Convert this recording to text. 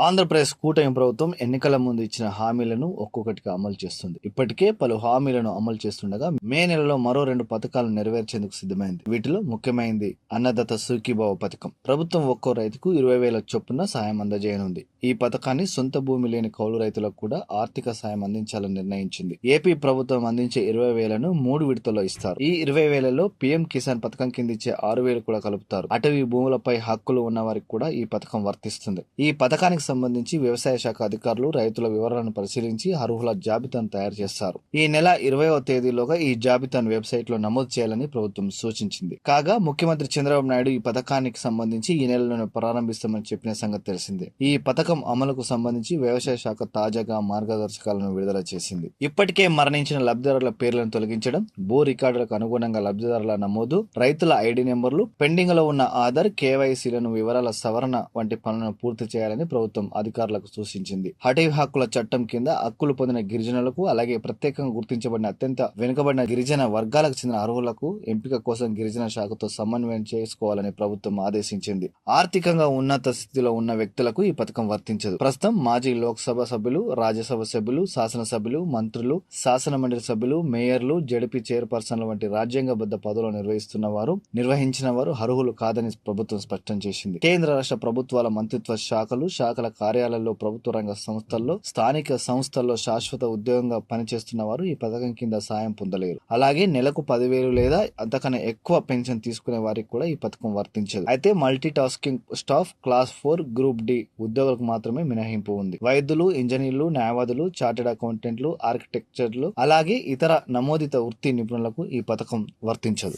ఆంధ్రప్రదేశ్ కూటమి ప్రభుత్వం ఎన్నికల ముందు ఇచ్చిన హామీలను ఒక్కొక్కటిగా అమలు చేస్తుంది. ఇప్పటికే పలు హామీలను అమలు చేస్తుండగా మే నెలలో మరో 2 పథకాలను నెరవేర్చేందుకు సిద్ధమైంది. వీటిలో ముఖ్యమైనది అన్నదాత సుఖీభవ పథకం. ప్రభుత్వం ఒక్కో రైతుకు 20,000 చొప్పున సాయం అందజేయనుంది. ఈ పథకాన్ని సొంత భూమి లేని కౌలు రైతులకు కూడా ఆర్థిక సాయం అందించాలని నిర్ణయించింది. ఏపీ ప్రభుత్వం అందించే 20,000ను 3 విడతల్లో ఇస్తారు. ఈ 20,000లో పీఎం కిసాన్ పథకం కింద ఇచ్చే 6,000 కూడా కలుపుతారు. అటవీ భూములపై హక్కులు ఉన్న వారికి కూడా ఈ పథకం వర్తిస్తుంది. ఈ పథకానికి సంబంధించి వ్యవసాయ శాఖ అధికారులు రైతుల వివరాలను పరిశీలించి అర్హుల జాబితాను తయారు చేస్తారు. ఈ నెల 20వ తేదీలోగా ఈ జాబితాను వెబ్సైట్ లో నమోదు చేయాలని ప్రభుత్వం సూచించింది. కాగా ముఖ్యమంత్రి చంద్రబాబు నాయుడు ఈ పథకానికి సంబంధించి ఈ నెలలోనే ప్రారంభిస్తామని చెప్పిన సంగతి తెలిసిందే. ఈ పథకం అమలుకు సంబంధించి వ్యవసాయ శాఖ తాజాగా మార్గదర్శకాలను విడుదల చేసింది. ఇప్పటికే మరణించిన లబ్ధిదారుల పేర్లను తొలగించడం, భూ రికార్డులకు అనుగుణంగా లబ్ధిదారుల నమోదు, రైతుల ఐడి నెంబర్లు, పెండింగ్ లో ఉన్న ఆధార్, కేవైసీలను వివరాల సవరణ వంటి పనులను పూర్తి చేయాలని ప్రభుత్వం అధికారులకు సూచించింది. అటవీ హక్కుల చట్టం కింద హక్కులు పొందిన గిరిజనులకు, అలాగే ప్రత్యేకంగా గుర్తించబడిన అత్యంత వెనుకబడిన గిరిజన వర్గాలకు చెందిన అర్హులకు ఎంపిక కోసం గిరిజన శాఖతో సమన్వయం చేసుకోవాలని ప్రభుత్వం ఆదేశించింది. ఆర్థికంగా ఉన్నత స్థితిలో ఉన్న వ్యక్తులకు ఈ పథకం వర్తించదు. ప్రస్తుతం మాజీ లోక్సభ సభ్యులు, రాజ్యసభ సభ్యులు, శాసనసభ్యులు, మంత్రులు, శాసన మండలి సభ్యులు, మేయర్లు, జడిపి చైర్పర్సన్ల వంటి రాజ్యాంగబద్ధ పదవులు నిర్వహించిన వారు అర్హులు కాదని ప్రభుత్వం స్పష్టం చేసింది. కేంద్ర రాష్ట్ర ప్రభుత్వాల మంత్రిత్వ శాఖల కార్యాలయాల్లో, ప్రభుత్వ రంగ సంస్థల్లో, స్థానిక సంస్థల్లో శాశ్వత ఉద్యోగంగా పనిచేస్తున్న వారు ఈ పథకం కింద సాయం పొందలేరు. అలాగే నెలకు 10,000 లేదా అంతకన్నా ఎక్కువ పెన్షన్ తీసుకునే వారికి కూడా ఈ పథకం వర్తించదు. అయితే multi tasking staff, class 4, group D ఉద్యోగులకు మాత్రమే మినహాయింపు ఉంది. వైద్యులు, ఇంజనీర్లు, న్యాయవాదులు, చార్టెడ్ అకౌంటెంట్లు, ఆర్కిటెక్చర్లు, అలాగే ఇతర నమోదిత వృత్తి నిపుణులకు ఈ పథకం వర్తించదు.